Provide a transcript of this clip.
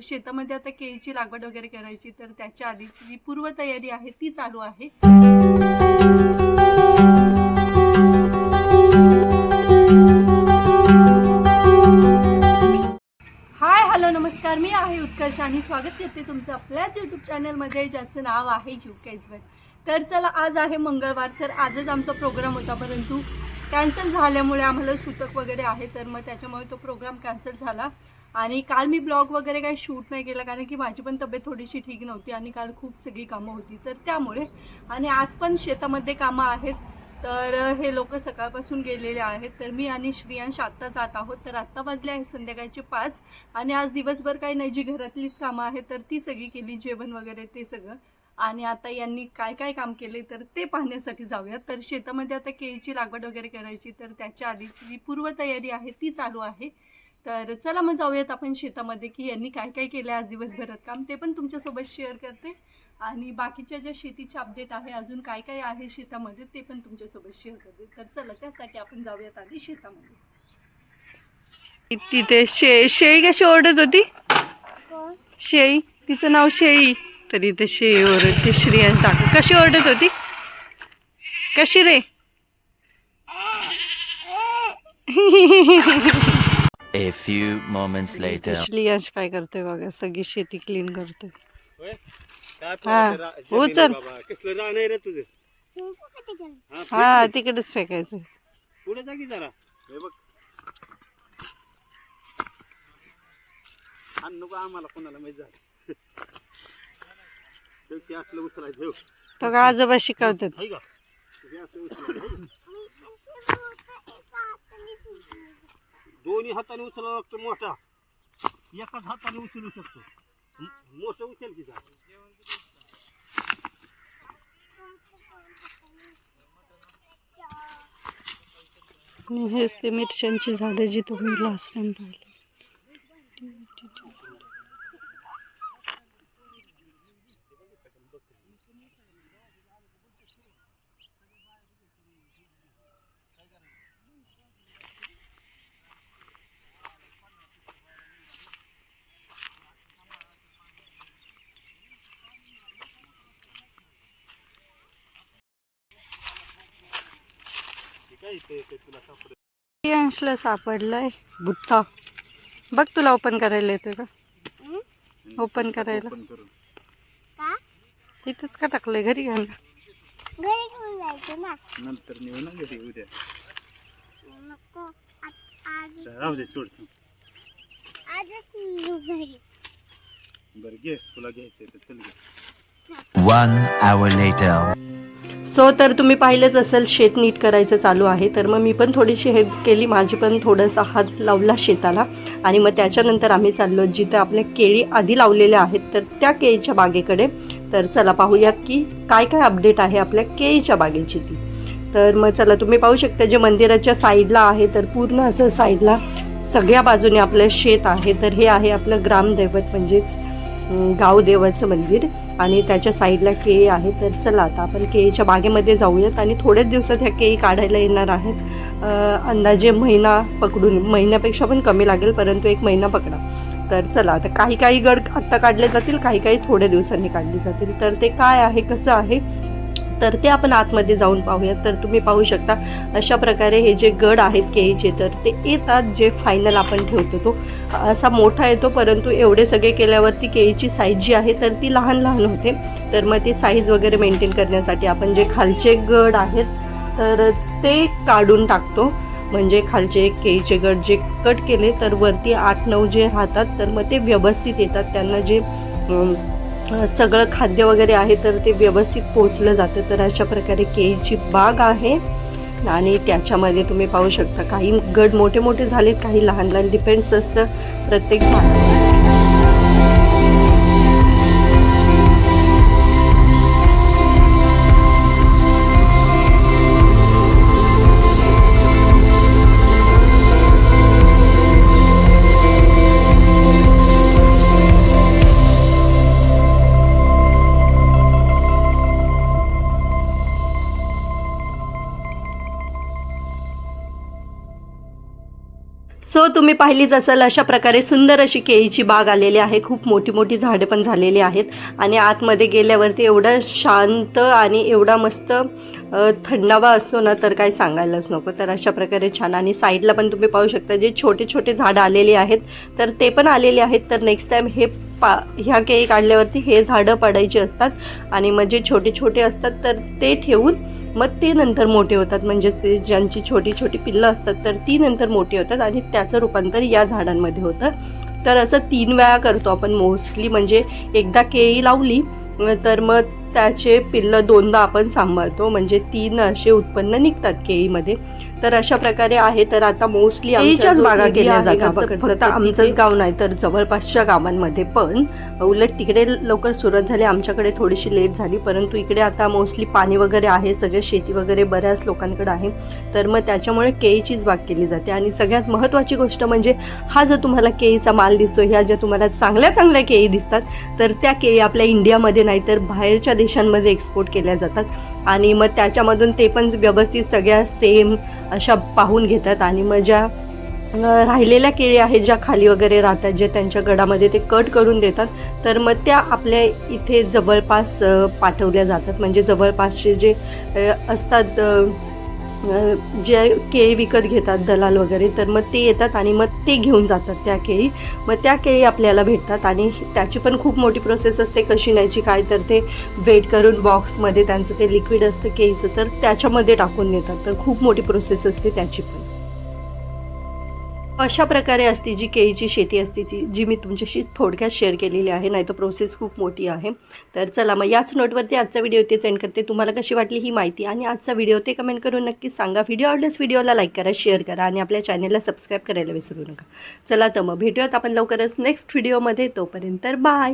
शेतामध्ये आता केळीची लागवड वगैरे करायची, तर त्याच्या आधीची जी पूर्वतयारी आहे ती चालू आहे. हाय हॅलो नमस्कार, मी आहे उत्कर्ष आणि स्वागत करते तुमचं आपल्याच यूट्यूब चॅनलमध्ये, ज्याचं नाव आहे UKSBet. तर चला, आज आहे मंगळवार, तर आजच आमचा प्रोग्राम होता, परंतु कॅन्सल झाल्यामुळे आम्हाला सूतक वगैरे आहे, तर मग त्याच्यामुळे तो प्रोग्राम कॅन्सल झाला. आणि काल मी ब्लॉग वगैरे काही शूट नाही केला, कारण की माझी पण तब्येत थोडीशी ठीक नव्हती आणि काल खूप सगळी कामं होती, तर त्यामुळे. आणि आज पण शेतामध्ये कामं आहेत, तर हे लोक सकाळपासून गेलेले आहेत. तर मी आणि श्रियांश आत्ता जात आहोत. तर आत्ता वाजले आहेत संध्याकाळचे 5 आणि आज दिवसभर काही नाही, जी घरातलीच कामं आहेत तर ती सगळी केली, जेवण वगैरे ते सगळं. आणि आता यांनी काय काय काम केले तर ते पाहण्यासाठी जाऊयात. तर शेतामध्ये आता केळीची लागवड वगैरे करायची, तर त्याच्या आधीची जी पूर्वतयारी आहे ती चालू आहे. तर चला मग जाऊयात आपण शेतामध्ये, की यांनी काय काय केलं आज दिवसभरात काम, ते पण तुमच्यासोबत शेअर करते. आणि बाकीच्या ज्या शेतीचे अपडेट आहे, अजून काय काय आहे शेतामध्ये, ते पण तुमच्यासोबत शेअर करते. तर चला, त्यासाठी आपण जाऊयात आधी शेतामध्ये. तिथे शेळी कशी ओरडत होती, शेळी, तिचं नाव शेळी, तर इथे शेळी ओरडते. श्रेयांश दाखव कशी ओरडत होती, कशी रे. A few moments later. Shreyansh काय करतोय बघा, सगळी शेती क्लीन करतोय. उचल, हा तिकडेच फेकायचं. पुढे जा की जरा, हे बघ नको आम्हाला कोणाला माहित झालं. ते असलं उचलायचं तो का आजोबा शिकवतात. दोन्ही हाताने उचलावं लागतं, मोठा एकाच हाताने उचलू शकतो, मोठं उचल की जा. हेच ते मिरच्यांची झाडं जी तुम्ही लास्ट टाइम पाहिली. अंशला सापडलाय भुट्टा. बघ, तुला ओपन करायला येतोय का? ओपन करायला तिथंच का टाकलंय, घरी घाल ना. नंतर नेऊ ना घरी उद्या. राहू दे, सोड. बरं घे, तुला घ्यायचंय तर चल घे. 1 hour later. सो तर तुम्ही पाहिलंच असेल, शेत नीट करायचं चालू आहे. तर मग मी पण थोडीशी हेल्प केली, माझी पण थोडासा हात लावला शेताला. आणि मग त्याच्यानंतर आम्ही चाललो जिथं आपल्या केळी आधी लावलेल्या आहेत, तर त्या केळीच्या बागेकडे. तर चला पाहूयात की काय काय अपडेट आहे आपल्या केळीच्या बागेची ती. तर मग चला, तुम्ही पाहू शकता जे मंदिराच्या साईडला आहे, तर पूर्ण असं साईडला सगळ्या बाजूने आपलं शेत आहे. तर हे आहे आपलं ग्रामदैवत, म्हणजेच गावदेवाचं मंदिर, आणि त्याच्या साईडला केळी आहे. तर चला आता आपण केळीच्या बागेमध्ये जाऊयात आणि थोड्याच दिवसात ह्या केळी काढायला येणार आहेत. अंदाजे महिना पकडून, महिन्यापेक्षा पण कमी लागेल, परंतु 1 महिना पकडा. तर चला आता काही गड आत्ता काढले जातील, काही थोड्या दिवसांनी काढले जातील. तर ते काय आहे, कसं आहे, तर ते आपण आतमध्ये जाऊन पाहूयात. तर तुम्ही पाहू शकता अशा प्रकारे हे जे गड आहेत केळीचे, तर ते येतात, जे फायनल आपण ठेवतो तो असा मोठा येतो, परंतु एवढे सगळे केल्यावरती केळीची साईज जी आहे तर ती लहान लहान होते. तर मग ते साईज वगैरे मेंटेन करण्यासाठी आपण जे खालचे गड आहेत तर ते काढून टाकतो. म्हणजे खालचे केळीचे गड जे कट केले, तर वरती 8-9 जे राहतात, तर मग ते व्यवस्थित येतात. त्यांना जे सगळं खाद्य वगैरे आहे तर ते व्यवस्थित पोचलं जातं. तर अशा प्रकारे केळीची बाग आहे. आणि त्याच्यामध्ये तुम्ही पाहू शकता काही गड मोठे मोठे झालेत, काही लहान लहान, डिपेंड्स असतं प्रत्येक झाड. सो तुम्ही पाहिलीच असेल अशा प्रकारे सुंदर अशी केळीची बाग आलेली आहे. खूप मोठी मोठी झाडे पण झालेली आहेत आणि आतमध्ये गेल्यावरती एवढं शांत आणि एवढा मस्त थंडावा असतो ना, तर काही सांगायलाच नको. तर अशा प्रकारे छान. आणि साईडला पण तुम्ही पाहू शकता जे छोटे छोटे झाडं आलेली आहेत तर ते पण आलेले आहेत. तर नेक्स्ट टाईम ह्या केळी काढल्यावरती हे झाडं पडायची असतात आणि मग जे छोटे छोटे असतात तर ते ठेवून मग ते नंतर मोठे होतात. म्हणजे ते ज्यांची छोटी छोटी पिल्लं असतात तर ती नंतर मोठी होतात आणि त्याचं रूपांतर या झाडांमध्ये होतं. तर असं 3 वेळा करतो आपण मोस्टली. म्हणजे एकदा केळी लावली तर मग त्याचे पिल्लं 2दा आपण सांभाळतो. म्हणजे 3 असे उत्पन्न निघतात केळीमध्ये. तर अशा प्रकारे आहे. तर आता मोस्टली केळीच्याच बागा केल्या जातात. फक्त आमचंच गाव नाही तर जवळपासच्या गावांमध्ये पण. उलट तिकडे लवकर सुरुवात झाली, आमच्याकडे थोडीशी लेट झाली. परंतु इकडे आता मोस्टली पाणी वगैरे आहे, सगळे शेती वगैरे बऱ्याच लोकांकडे आहे. तर मग त्याच्यामुळे केळीचीच बाग केली जाते. आणि सगळ्यात महत्त्वाची गोष्ट म्हणजे हा जो तुम्हाला केळीचा माल दिसतो, ह्या ज्या तुम्हाला चांगल्या चांगल्या केळी दिसतात तर त्या केळी आपल्या इंडियामध्ये नाही तर बाहेरच्या देशांमध्ये एक्सपोर्ट केल्या जातात. आणि मग त्याच्यामधून ते पण व्यवस्थित सगळ्या सेम अशा पाहून घेतात. आणि मग ज्या राहिलेल्या केळी आहेत ज्या खाली वगैरे राहतात, जे त्यांच्या गडामध्ये ते कट करून देतात, तर मग त्या आपल्या इथे जवळपास पाठवल्या जातात. म्हणजे जवळपासचे जे असतात जे केळी विकत घेतात दलाल वगैरे, तर मग ते येतात आणि मग ते घेऊन जातात त्या केळी. मग त्या केळी आपल्याला भेटतात आणि त्याची पण खूप मोठी प्रोसेस असते. कशी न्यायची काय, तर ते वेट करून बॉक्समध्ये त्यांचं ते लिक्विड असतं केळीचं तर त्याच्यामध्ये टाकून देतात. तर खूप मोठी प्रोसेस असते त्याची पण. अशा प्रकारे असते जी केळीची शेती असते जी मी तुमच्याशी थोडक्यात शेअर केलेली आहे. नाही तर प्रोसेस खूप मोठी आहे. तर चला मग याच नोटवरती आजचा व्हिडिओ इथेच एंड करते. तुम्हाला कशी वाटली ही माहिती आणि आजचा व्हिडिओ ते कमेंट करून नक्कीच सांगा. व्हिडिओ आवडल्यास व्हिडिओला लाईक करा, शेअर करा आणि आपल्या चॅनलला सबस्क्राईब करायला विसरू नका. चला तर मग भेटूयात आपण लवकरच नेक्स्ट व्हिडिओमध्ये. तोपर्यंत बाय.